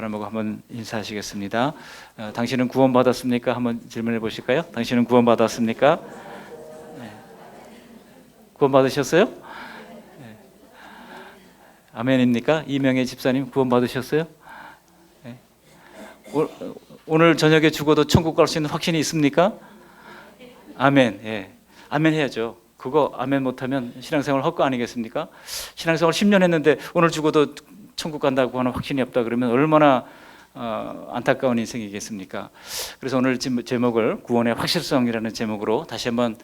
바라보고 한번 인사하시겠습니다. 당신은 구원받았습니까? 한번 질문해 보실까요? 당신은 구원받았습니까? 네. 구원받으셨어요? 네. 아멘입니까? 이명애 집사님 구원받으셨어요? 네. 오늘 저녁에 죽어도 천국 갈 수 있는 확신이 있습니까? 아멘. 예. 아멘 해야죠. 그거 아멘 못하면 신앙생활 헛거 아니겠습니까? 신앙생활 10년 했는데 오늘 죽어도 천국 간다고 하는 확신이 없다 그러면 얼마나 안타까운 인생이겠습니까? 그래서 오늘 제목을 구원의 확실성이라는 제목으로 다시 한번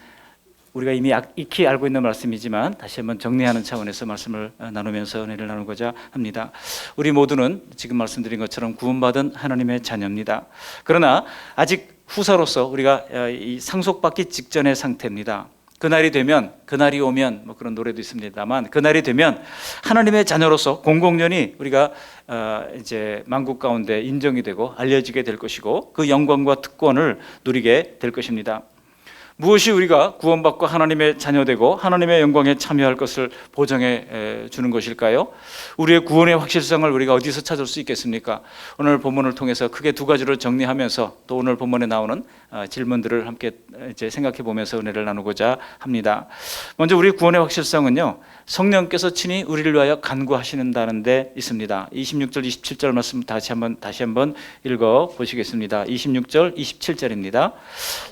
우리가 이미 익히 알고 있는 말씀이지만 다시 한번 정리하는 차원에서 말씀을 나누면서 은혜를 나누고자 합니다. 우리 모두는 지금 말씀드린 것처럼 구원받은 하나님의 자녀입니다. 그러나 아직 후사로서 우리가 이 상속받기 직전의 상태입니다. 그날이 되면, 그날이 오면, 뭐 그런 노래도 있습니다만, 그날이 되면 하나님의 자녀로서 공공연히 우리가 이제 만국 가운데 인정이 되고 알려지게 될 것이고 그 영광과 특권을 누리게 될 것입니다. 무엇이 우리가 구원받고 하나님의 자녀되고 하나님의 영광에 참여할 것을 보장해 주는 것일까요? 우리의 구원의 확실성을 우리가 어디서 찾을 수 있겠습니까? 오늘 본문을 통해서 크게 두 가지로 정리하면서 또 오늘 본문에 나오는 질문들을 함께 이제 생각해 보면서 은혜를 나누고자 합니다. 먼저 우리 구원의 확실성은요, 성령께서 친히 우리를 위하여 간구하시는다는 데 있습니다. 26절, 27절 말씀 다시 한번 읽어 보시겠습니다. 26절, 27절입니다.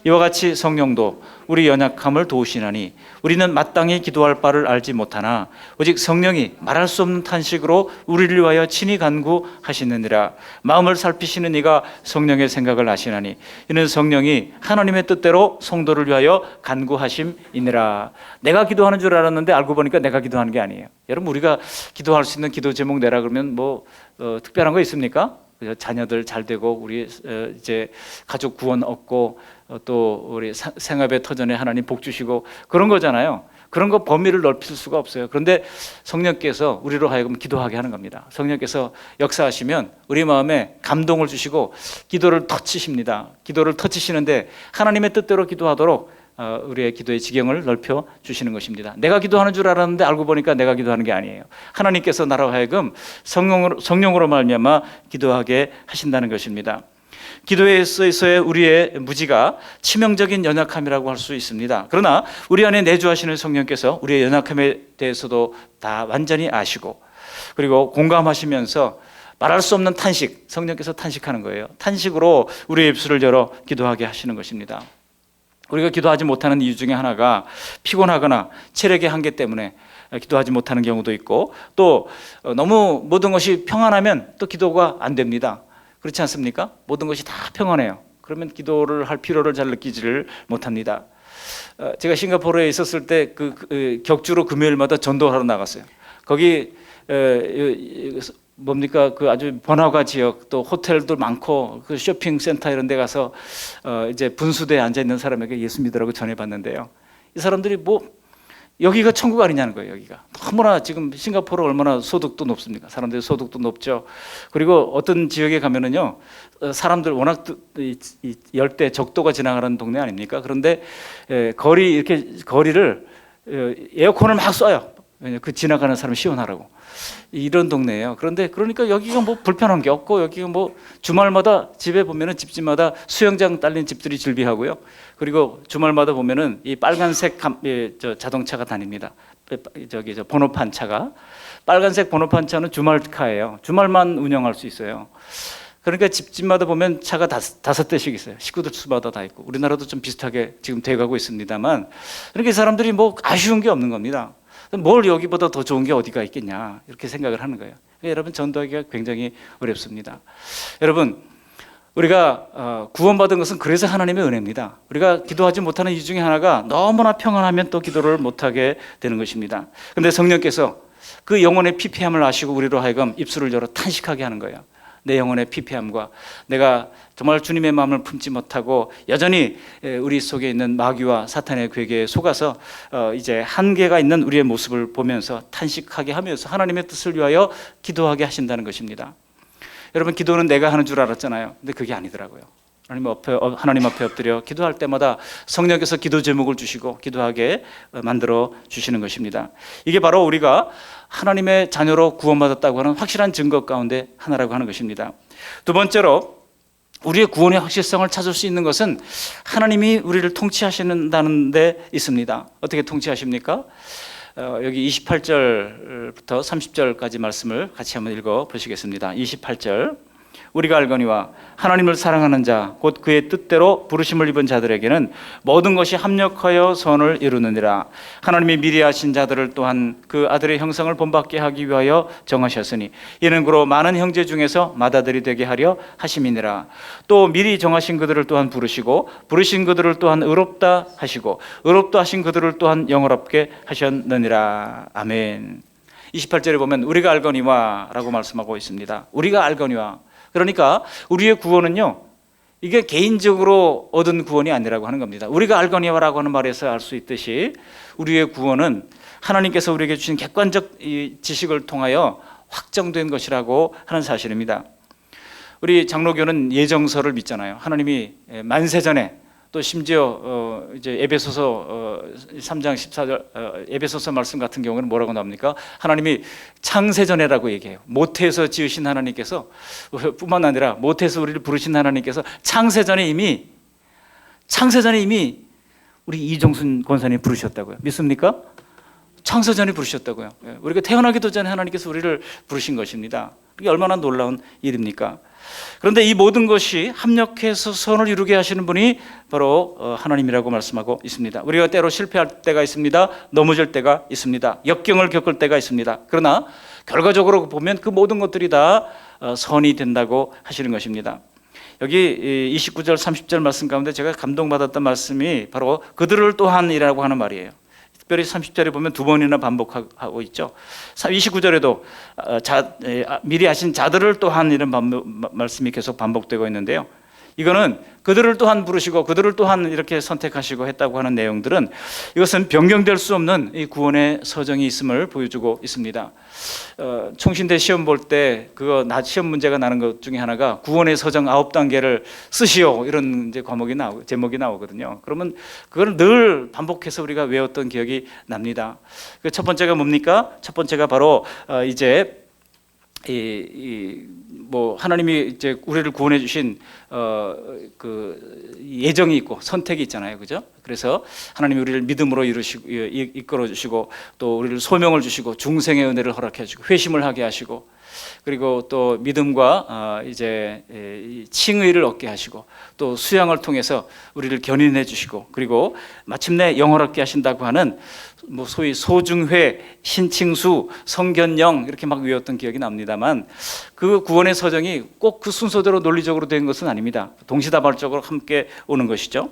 이와 같이 성령도 우리 연약함을 도우시나니 우리는 마땅히 기도할 바를 알지 못하나 오직 성령이 말할 수 없는 탄식으로 우리를 위하여 친히 간구하시느니라. 마음을 살피시는 이가 성령의 생각을 아시나니 이는 성령이 하나님의 뜻대로 성도를 위하여 간구하심이니라. 내가 기도하는 줄 알았는데 알고 보니까 내가 기도하는 게 아니에요. 여러분, 우리가 기도할 수 있는 기도 제목 내라 그러면 뭐 특별한 거 있습니까? 자녀들 잘 되고 우리 이제 가족 구원 얻고 또 우리 생업의 터전에 하나님 복 주시고 그런 거잖아요. 그런 거 범위를 넓힐 수가 없어요. 그런데 성령께서 우리로 하여금 기도하게 하는 겁니다. 성령께서 역사하시면 우리 마음에 감동을 주시고 기도를 터치십니다. 기도를 터치시는데 하나님의 뜻대로 기도하도록 우리의 기도의 지경을 넓혀 주시는 것입니다. 내가 기도하는 줄 알았는데 알고 보니까 내가 기도하는 게 아니에요. 하나님께서 나로 하여금 성령으로 말미암아 기도하게 하신다는 것입니다. 기도에 있어서의 우리의 무지가 치명적인 연약함이라고 할 수 있습니다. 그러나 우리 안에 내주하시는 성령께서 우리의 연약함에 대해서도 다 완전히 아시고 그리고 공감하시면서 말할 수 없는 탄식, 성령께서 탄식하는 거예요. 탄식으로 우리의 입술을 열어 기도하게 하시는 것입니다. 우리가 기도하지 못하는 이유 중에 하나가 피곤하거나 체력의 한계 때문에 기도하지 못하는 경우도 있고 또 너무 모든 것이 평안하면 또 기도가 안 됩니다. 그렇지 않습니까? 모든 것이 다 평안해요. 그러면 기도를 할 필요를 잘 느끼지를 못합니다. 제가 싱가포르에 있었을 때 그 격주로 금요일마다 전도하러 나갔어요. 거기 뭡니까 그 아주 번화가 지역 또 호텔도 많고 그 쇼핑센터 이런 데 가서 이제 분수대에 앉아 있는 사람에게 예수 믿으라고 전해봤는데요. 이 사람들이 뭐 여기가 천국 아니냐는 거예요. 여기가 너무나 지금 싱가포르 얼마나 소득도 높습니까? 사람들이 소득도 높죠. 그리고 어떤 지역에 가면은요 사람들 워낙 열대 적도가 지나가는 동네 아닙니까? 그런데 거리를 에어컨을 막 쏴요. 그 지나가는 사람 시원하라고. 이런 동네예요. 그런데 그러니까 여기가 뭐 불편한 게 없고 여기가 뭐 주말마다 집에 보면은 집집마다 수영장 딸린 집들이 즐비하고요. 그리고 주말마다 보면은 이 빨간색 자동차가 다닙니다. 저 번호판 차가 빨간색 번호판 차는 주말카예요. 주말만 운영할 수 있어요. 그러니까 집집마다 보면 차가 다섯 대씩 있어요. 식구들 수마다 다 있고 우리나라도 좀 비슷하게 지금 돼가고 있습니다만 그러니까 이 사람들이 뭐 아쉬운 게 없는 겁니다. 뭘 여기보다 더 좋은 게 어디가 있겠냐 이렇게 생각을 하는 거예요. 여러분 전도하기가 굉장히 어렵습니다. 여러분 우리가 구원받은 것은 그래서 하나님의 은혜입니다. 우리가 기도하지 못하는 이유 중에 하나가 너무나 평안하면 또 기도를 못하게 되는 것입니다. 그런데 성령께서 그 영혼의 피폐함을 아시고 우리로 하여금 입술을 열어 탄식하게 하는 거예요. 내 영혼의 피폐함과 내가 정말 주님의 마음을 품지 못하고 여전히 우리 속에 있는 마귀와 사탄의 괴계에 속아서 이제 한계가 있는 우리의 모습을 보면서 탄식하게 하면서 하나님의 뜻을 위하여 기도하게 하신다는 것입니다. 여러분 기도는 내가 하는 줄 알았잖아요. 근데 그게 아니더라고요. 하나님 앞에 엎드려 기도할 때마다 성령께서 기도 제목을 주시고 기도하게 만들어 주시는 것입니다. 이게 바로 우리가 하나님의 자녀로 구원받았다고 하는 확실한 증거 가운데 하나라고 하는 것입니다. 두 번째로 우리의 구원의 확실성을 찾을 수 있는 것은 하나님이 우리를 통치하시는다는 데 있습니다. 어떻게 통치하십니까? 여기 28절부터 30절까지 말씀을 같이 한번 읽어 보시겠습니다. 28절, 우리가 알거니와 하나님을 사랑하는 자 곧 그의 뜻대로 부르심을 입은 자들에게는 모든 것이 합력하여 선을 이루느니라. 하나님이 미리 하신 자들을 또한 그 아들의 형상을 본받게 하기 위하여 정하셨으니 이는 그로 많은 형제 중에서 맏아들이 되게 하려 하심이니라. 또 미리 정하신 그들을 또한 부르시고 부르신 그들을 또한 의롭다 하시고 의롭다 하신 그들을 또한 영화롭게 하셨느니라. 아멘. 28절에 보면 우리가 알거니와 라고 말씀하고 있습니다. 우리가 알거니와, 그러니까 우리의 구원은요, 이게 개인적으로 얻은 구원이 아니라고 하는 겁니다. 우리가 알거니와라고 하는 말에서 알 수 있듯이 우리의 구원은 하나님께서 우리에게 주신 객관적 지식을 통하여 확정된 것이라고 하는 사실입니다. 우리 장로교는 예정서를 믿잖아요. 하나님이 만세전에, 또 심지어 이제 에베소서 3장 14절 에베소서 말씀 같은 경우는 뭐라고 나옵니까? 하나님이 창세전에라고 얘기해요. 모태에서 지으신 하나님께서, 뿐만 아니라 모태에서 우리를 부르신 하나님께서 창세전에 이미 우리 이종순 권사님 부르셨다고요. 믿습니까? 창세전에 부르셨다고요. 우리가 태어나기도 전에 하나님께서 우리를 부르신 것입니다. 이게 얼마나 놀라운 일입니까? 그런데 이 모든 것이 합력해서 선을 이루게 하시는 분이 바로 하나님이라고 말씀하고 있습니다. 우리가 때로 실패할 때가 있습니다. 넘어질 때가 있습니다. 역경을 겪을 때가 있습니다. 그러나 결과적으로 보면 그 모든 것들이 다 선이 된다고 하시는 것입니다. 여기 29절 30절 말씀 가운데 제가 감동받았던 말씀이 바로 그들을 또한이라고 하는 말이에요. 특별히 30절에 보면 두 번이나 반복하고 있죠. 29절에도 미리 하신 자들을 또한 이런 말씀이 계속 반복되고 있는데요. 이거는 그들을 또한 부르시고 그들을 또한 이렇게 선택하시고 했다고 하는 내용들은 이것은 변경될 수 없는 이 구원의 서정이 있음을 보여주고 있습니다. 총신대 시험 볼 때 그거 시험 문제가 나는 것 중에 하나가 구원의 서정 9단계를 쓰시오, 이런 이제 제목이 나오거든요. 그러면 그걸 늘 반복해서 우리가 외웠던 기억이 납니다. 그 첫 번째가 뭡니까? 첫 번째가 바로 이제 하나님이 이제 우리를 구원해 주신 그 예정이 있고 선택이 있잖아요, 그죠? 그래서 하나님이 우리를 믿음으로 이끌어 주시고, 또 우리를 소명을 주시고, 중생의 은혜를 허락해 주시고, 회심을 하게 하시고, 그리고 또 믿음과 이제 칭의를 얻게 하시고, 또 수양을 통해서 우리를 견인해 주시고, 그리고 마침내 영원하게 하신다고 하는 소위 소중회, 신칭수, 성견영 이렇게 막 외웠던 기억이 납니다만, 그 구원의 서정이 꼭 그 순서대로 논리적으로 된 것은 아닙니다. 동시다발적으로 함께 오는 것이죠.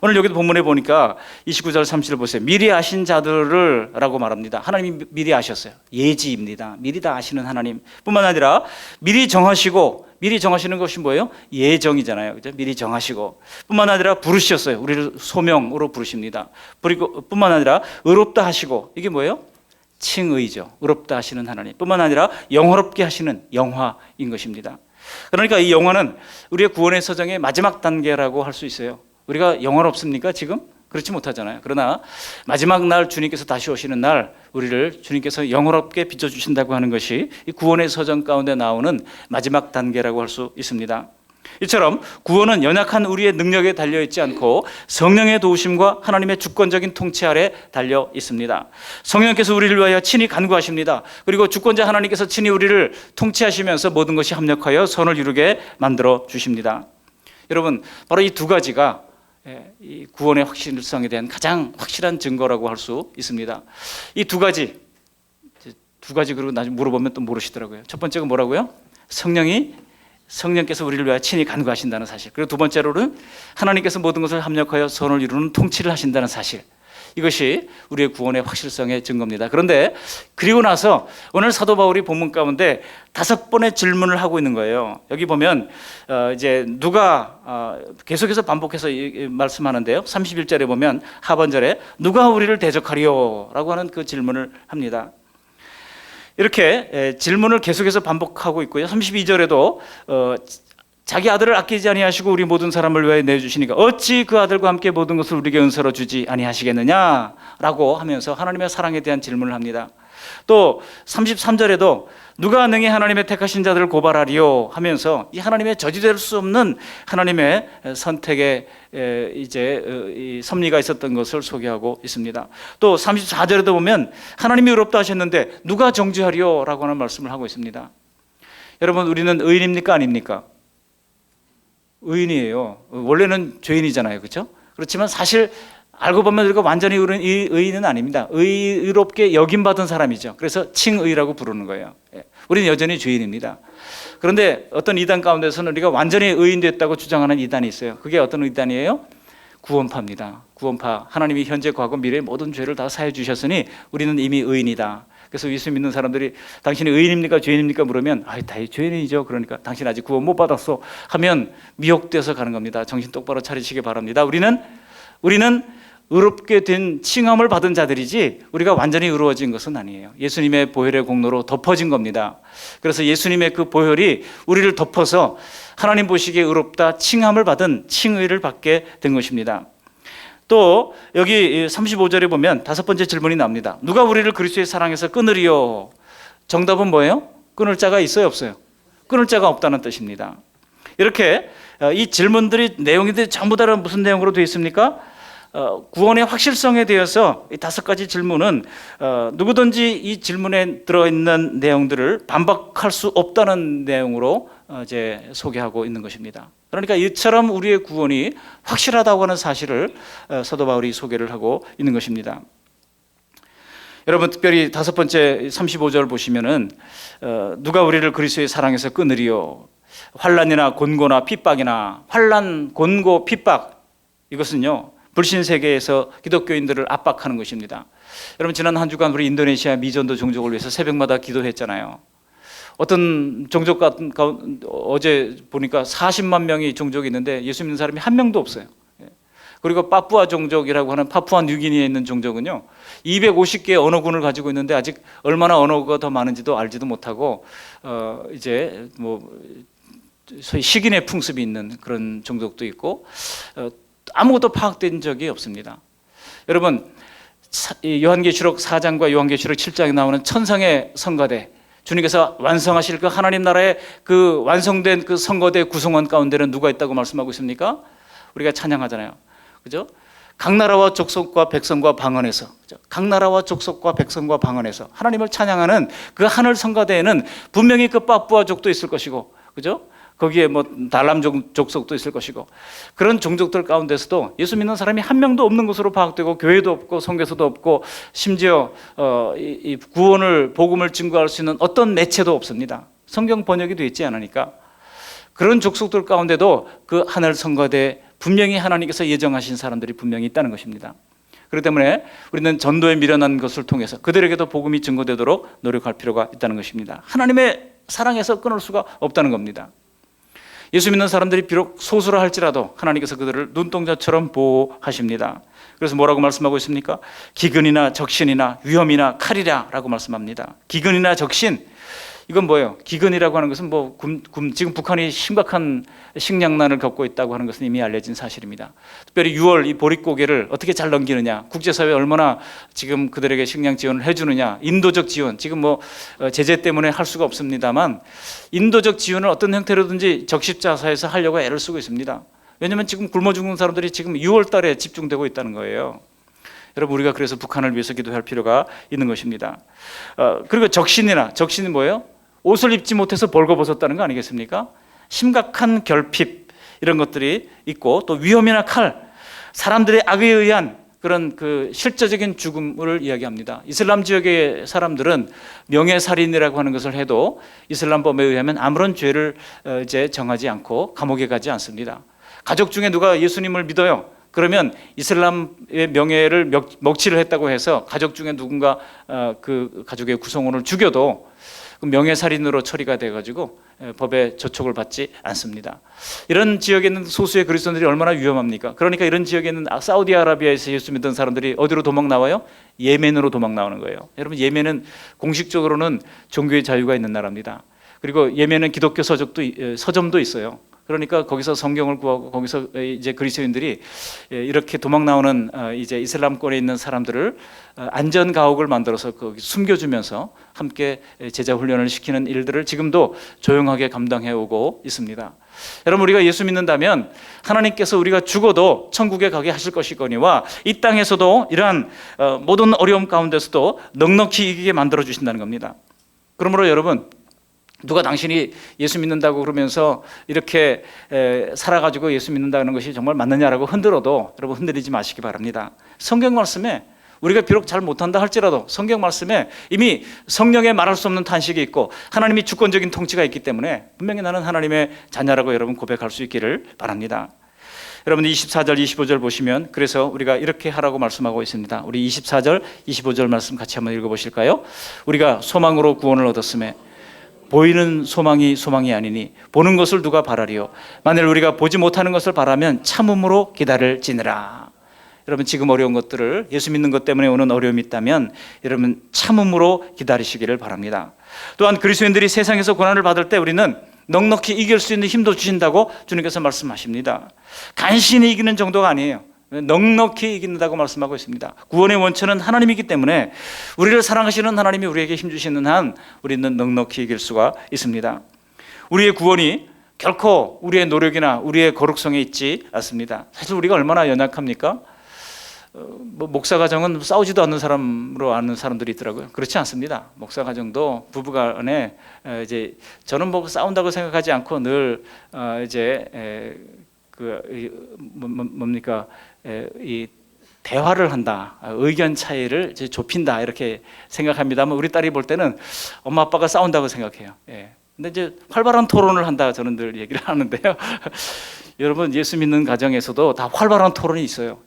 오늘 여기도 본문에 보니까 29절 30절 보세요. 미리 아신 자들을 라고 말합니다. 하나님이 미리 아셨어요. 예지입니다. 미리 다 아시는 하나님 뿐만 아니라 미리 정하시는 것이 뭐예요? 예정이잖아요, 그죠? 미리 정하시고, 뿐만 아니라 부르셨어요. 우리를 소명으로 부르십니다. 그리고 뿐만 아니라 의롭다 하시고, 이게 뭐예요? 칭의죠. 의롭다 하시는 하나님 뿐만 아니라 영화롭게 하시는 영화인 것입니다. 그러니까 이 영화는 우리의 구원의 서정의 마지막 단계라고 할 수 있어요. 우리가 영화롭습니까 지금? 그렇지 못하잖아요. 그러나 마지막 날 주님께서 다시 오시는 날 우리를 주님께서 영화롭게 비춰주신다고 하는 것이 이 구원의 서정 가운데 나오는 마지막 단계라고 할 수 있습니다. 이처럼 구원은 연약한 우리의 능력에 달려있지 않고 성령의 도우심과 하나님의 주권적인 통치 아래 달려 있습니다. 성령께서 우리를 위하여 친히 간구하십니다. 그리고 주권자 하나님께서 친히 우리를 통치하시면서 모든 것이 합력하여 선을 이루게 만들어 주십니다. 여러분, 바로 이 두 가지가 이 구원의 확실성에 대한 가장 확실한 증거라고 할 수 있습니다. 이 두 가지 그리고 나중에 물어보면 또 모르시더라고요. 첫 번째가 뭐라고요? 성령께서 우리를 위하여 친히 간구하신다는 사실. 그리고 두 번째로는 하나님께서 모든 것을 합력하여 선을 이루는 통치를 하신다는 사실. 이것이 우리의 구원의 확실성의 증거입니다. 그런데 그리고 나서 오늘 사도 바울이 본문 가운데 5번의 질문을 하고 있는 거예요. 여기 보면 이제 누가 계속해서 반복해서 말씀하는데요. 31절에 보면 하반절에 누가 우리를 대적하리요? 라고 하는 그 질문을 합니다. 이렇게 질문을 계속해서 반복하고 있고요. 32절에도 자기 아들을 아끼지 아니하시고 우리 모든 사람을 위하여 내주시니까 어찌 그 아들과 함께 모든 것을 우리에게 은사로 주지 아니하시겠느냐라고 하면서 하나님의 사랑에 대한 질문을 합니다. 또 33절에도 누가 능히 하나님의 택하신 자들을 고발하리요 하면서 이 하나님의 저지될 수 없는 하나님의 선택에 이제 이 섭리가 있었던 것을 소개하고 있습니다. 또 34절에도 보면 하나님이 의롭다 하셨는데 누가 정죄하리요 라고 하는 말씀을 하고 있습니다. 여러분, 우리는 의인입니까 아닙니까? 의인이에요. 원래는 죄인이잖아요, 그렇죠? 그렇지만 사실 알고 보면 우리가 완전히 의인은 아닙니다. 의롭게 여김받은 사람이죠. 그래서 칭의라고 부르는 거예요. 우리는 여전히 죄인입니다. 그런데 어떤 이단 가운데서는 우리가 완전히 의인 됐다고 주장하는 이단이 있어요. 그게 어떤 이단이에요? 구원파입니다. 구원파. 하나님이 현재, 과거, 미래의 모든 죄를 다 사해 주셨으니 우리는 이미 의인이다. 그래서 예수 믿는 사람들이 당신이 의인입니까 죄인입니까 물으면 다 죄인이죠. 그러니까 당신 아직 구원 못 받았어 하면 미혹돼서 가는 겁니다. 정신 똑바로 차리시기 바랍니다. 우리는 의롭게 된 칭함을 받은 자들이지 우리가 완전히 의로워진 것은 아니에요. 예수님의 보혈의 공로로 덮어진 겁니다. 그래서 예수님의 그 보혈이 우리를 덮어서 하나님 보시기에 의롭다 칭함을 받은 칭의를 받게 된 것입니다. 또 여기 35절에 보면 다섯 번째 질문이 나옵니다. 누가 우리를 그리스도의 사랑에서 끊으리요? 정답은 뭐예요? 끊을 자가 있어요 없어요? 끊을 자가 없다는 뜻입니다. 이렇게 이 질문들이 내용인데 전부 다 무슨 내용으로 되어 있습니까? 구원의 확실성에 대해서 이 다섯 가지 질문은 누구든지 이 질문에 들어있는 내용들을 반박할 수 없다는 내용으로 이제 소개하고 있는 것입니다. 그러니까 이처럼 우리의 구원이 확실하다고 하는 사실을 사도 바울이 소개를 하고 있는 것입니다. 여러분, 특별히 다섯 번째 35절 보시면은 누가 우리를 그리스도의 사랑에서 끊으리요? 환난이나 곤고나 핍박이나 환난, 곤고, 핍박, 이것은요 불신 세계에서 기독교인들을 압박하는 것입니다. 여러분, 지난 한 주간 우리 인도네시아 미전도 종족을 위해서 새벽마다 기도했잖아요. 어떤 종족 같은 어제 보니까 40만 명이 종족이 있는데 예수 믿는 사람이 한 명도 없어요. 그리고 파푸아 종족이라고 하는 파푸아 뉴기니에 있는 종족은요 250개의 언어군을 가지고 있는데 아직 얼마나 언어가 더 많은지도 알지도 못하고 이제 뭐 소위 식인의 풍습이 있는 그런 종족도 있고 아무것도 파악된 적이 없습니다. 여러분, 요한계시록 4장과 요한계시록 7장에 나오는 천상의 성가대, 주님께서 완성하실 그 하나님 나라의 그 완성된 그 성거대 구성원 가운데는 누가 있다고 말씀하고 있습니까? 우리가 찬양하잖아요. 그죠? 각 나라와 족속과 백성과 방언에서, 각 나라와 족속과 백성과 방언에서 하나님을 찬양하는 그 하늘 성가대에는 분명히 그 빠뿌아족도 있을 것이고, 그죠? 거기에 뭐 달람 족속도 있을 것이고, 그런 종족들 가운데서도 예수 믿는 사람이 한 명도 없는 것으로 파악되고 교회도 없고 선교사도 없고 심지어 이 구원을 복음을 증거할 수 있는 어떤 매체도 없습니다. 성경 번역이 되어 있지 않으니까. 그런 족속들 가운데도 그 하늘 성가대에 분명히 하나님께서 예정하신 사람들이 분명히 있다는 것입니다. 그렇기 때문에 우리는 전도에 미련한 것을 통해서 그들에게도 복음이 증거되도록 노력할 필요가 있다는 것입니다. 하나님의 사랑에서 끊을 수가 없다는 겁니다. 예수 믿는 사람들이 비록 소수라 할지라도 하나님께서 그들을 눈동자처럼 보호하십니다. 그래서 뭐라고 말씀하고 있습니까? 기근이나 적신이나 위험이나 칼이라 라고 말씀합니다. 기근이나 적신, 이건 뭐예요? 기근이라고 하는 것은 뭐 지금 북한이 심각한 식량난을 겪고 있다고 하는 것은 이미 알려진 사실입니다. 특별히 6월 이 보릿고개를 어떻게 잘 넘기느냐, 국제사회 얼마나 지금 그들에게 식량 지원을 해주느냐, 인도적 지원, 지금 뭐 제재 때문에 할 수가 없습니다만 인도적 지원을 어떤 형태로든지 적십자사에서 하려고 애를 쓰고 있습니다. 왜냐하면 지금 굶어 죽는 사람들이 지금 6월 달에 집중되고 있다는 거예요. 여러분, 우리가 그래서 북한을 위해서 기도할 필요가 있는 것입니다. 그리고 적신이 뭐예요? 옷을 입지 못해서 벌거벗었다는 거 아니겠습니까? 심각한 결핍, 이런 것들이 있고, 또 위험이나 칼, 사람들의 악에 의한 그런 그 실제적인 죽음을 이야기합니다. 이슬람 지역의 사람들은 명예살인이라고 하는 것을 해도 이슬람법에 의하면 아무런 죄를 이제 정하지 않고 감옥에 가지 않습니다. 가족 중에 누가 예수님을 믿어요? 그러면 이슬람의 명예를 먹칠을 했다고 해서 가족 중에 누군가 그 가족의 구성원을 죽여도 명예살인으로 처리가 돼가지고 법에 저촉을 받지 않습니다. 이런 지역에 있는 소수의 그리스도인들이 얼마나 위험합니까? 그러니까 이런 지역에 있는 사우디아라비아에서 예수 믿던 사람들이 어디로 도망 나와요? 예멘으로 도망 나오는 거예요. 여러분, 예멘은 공식적으로는 종교의 자유가 있는 나라입니다. 그리고 예멘은 기독교 서점도 있어요. 그러니까 거기서 성경을 구하고 거기서 이제 그리스도인들이 이렇게 도망 나오는 이제 이슬람권에 있는 사람들을 안전 가옥을 만들어서 거기 숨겨주면서 함께 제자 훈련을 시키는 일들을 지금도 조용하게 감당해 오고 있습니다. 여러분, 우리가 예수 믿는다면 하나님께서 우리가 죽어도 천국에 가게 하실 것이거니와 이 땅에서도 이러한 모든 어려움 가운데서도 넉넉히 이기게 만들어 주신다는 겁니다. 그러므로 여러분, 누가 당신이 예수 믿는다고 그러면서 이렇게 살아가지고 예수 믿는다는 것이 정말 맞느냐라고 흔들어도 여러분 흔들리지 마시기 바랍니다. 성경 말씀에 우리가 비록 잘 못한다 할지라도 성경 말씀에 이미 성령의 말할 수 없는 탄식이 있고 하나님이 주권적인 통치가 있기 때문에 분명히 나는 하나님의 자녀라고 여러분 고백할 수 있기를 바랍니다. 여러분 24절 25절 보시면 그래서 우리가 이렇게 하라고 말씀하고 있습니다. 우리 24절 25절 말씀 같이 한번 읽어보실까요? 우리가 소망으로 구원을 얻었음에 보이는 소망이 아니니 보는 것을 누가 바라리요? 만일 우리가 보지 못하는 것을 바라면 참음으로 기다릴지니라. 여러분, 지금 어려운 것들을 예수 믿는 것 때문에 오는 어려움이 있다면 여러분 참음으로 기다리시기를 바랍니다. 또한 그리스도인들이 세상에서 고난을 받을 때 우리는 넉넉히 이길 수 있는 힘도 주신다고 주님께서 말씀하십니다. 간신히 이기는 정도가 아니에요. 넉넉히 이긴다고 말씀하고 있습니다. 구원의 원천은 하나님이기 때문에 우리를 사랑하시는 하나님이 우리에게 힘주시는 한 우리는 넉넉히 이길 수가 있습니다. 우리의 구원이 결코 우리의 노력이나 우리의 거룩성에 있지 않습니다. 사실 우리가 얼마나 연약합니까? 목사 가정은 싸우지도 않는 사람으로 아는 사람들이 있더라고요. 그렇지 않습니다. 목사 가정도 부부간에 이제 저는 뭐 싸운다고 생각하지 않고 늘 이제 뭡니까 이 대화를 한다, 의견 차이를 이제 좁힌다 이렇게 생각합니다만 우리 딸이 볼 때는 엄마 아빠가 싸운다고 생각해요. 근데 이제 활발한 토론을 한다 저는 늘 얘기를 하는데요. 여러분, 예수 믿는 가정에서도 다 활발한 토론이 있어요.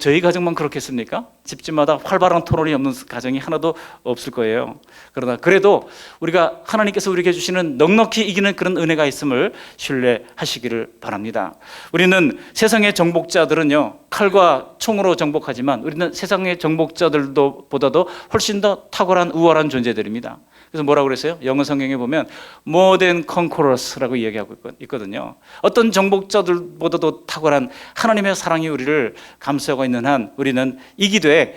저희 가정만 그렇겠습니까? 집집마다 활발한 토론이 없는 가정이 하나도 없을 거예요. 그러나 그래도 우리가 하나님께서 우리에게 주시는 넉넉히 이기는 그런 은혜가 있음을 신뢰하시기를 바랍니다. 우리는 세상의 정복자들은요 칼과 총으로 정복하지만 우리는 세상의 정복자들보다도 훨씬 더 탁월한 우월한 존재들입니다. 그래서 뭐라고 그랬어요? 영어 성경에 보면 more than conquerors라고 이야기하고 있거든요. 어떤 정복자들보다도 탁월한 하나님의 사랑이 우리를 감싸고 있는 한 우리는 이기되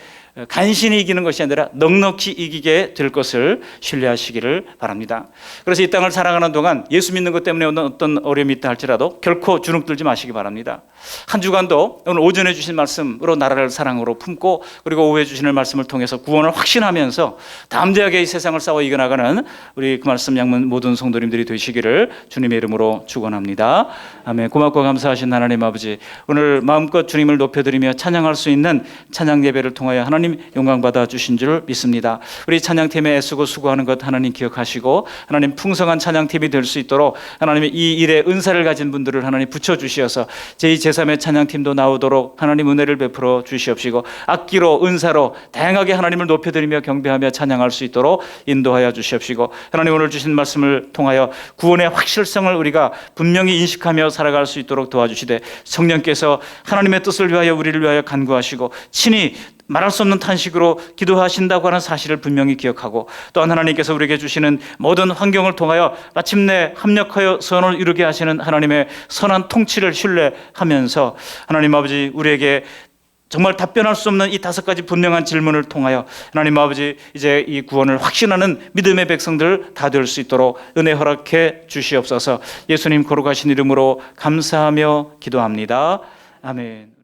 간신히 이기는 것이 아니라 넉넉히 이기게 될 것을 신뢰하시기를 바랍니다. 그래서 이 땅을 살아가는 동안 예수 믿는 것 때문에 오는 어떤 어려움이 있다 할지라도 결코 주눅들지 마시기 바랍니다. 한 주간도 오늘 오전에 주신 말씀으로 나라를 사랑으로 품고 그리고 오후에 주시는 말씀을 통해서 구원을 확신하면서 담대하게 이 세상을 싸워 이겨나가는 우리 그 말씀 양문 모든 성도님들이 되시기를 주님의 이름으로 축원합니다. 아멘. 고맙고 감사하신 하나님 아버지, 오늘 마음껏 주님을 높여드리며 찬양할 수 있는 찬양 예배를 통하여 하나님 영광 받아 주신 줄 믿습니다. 우리 찬양팀에 애쓰고 수고하는 것 하나님 기억하시고 하나님 풍성한 찬양팀이 될 수 있도록 하나님의 이 일에 은사를 가진 분들을 하나님 붙여주시어서 제2제3의 찬양팀도 나오도록 하나님 은혜를 베풀어 주시옵시고 악기로 은사로 다양하게 하나님을 높여드리며 경배하며 찬양할 수 있도록 인도하여 주시옵시고 하나님 오늘 주신 말씀을 통하여 구원의 확실성을 우리가 분명히 인식하며 살아갈 수 있도록 도와주시되 성령께서 하나님의 뜻을 위하여 우리를 위하여 간구하시고 친히 말할 수 없는 탄식으로 기도하신다고 하는 사실을 분명히 기억하고 또한 하나님께서 우리에게 주시는 모든 환경을 통하여 마침내 합력하여 선을 이루게 하시는 하나님의 선한 통치를 신뢰하면서 하나님 아버지 우리에게 정말 답변할 수 없는 이 5가지 분명한 질문을 통하여 하나님 아버지 이제 이 구원을 확신하는 믿음의 백성들 다 될 수 있도록 은혜 허락해 주시옵소서. 예수님 거룩하신 이름으로 감사하며 기도합니다. 아멘.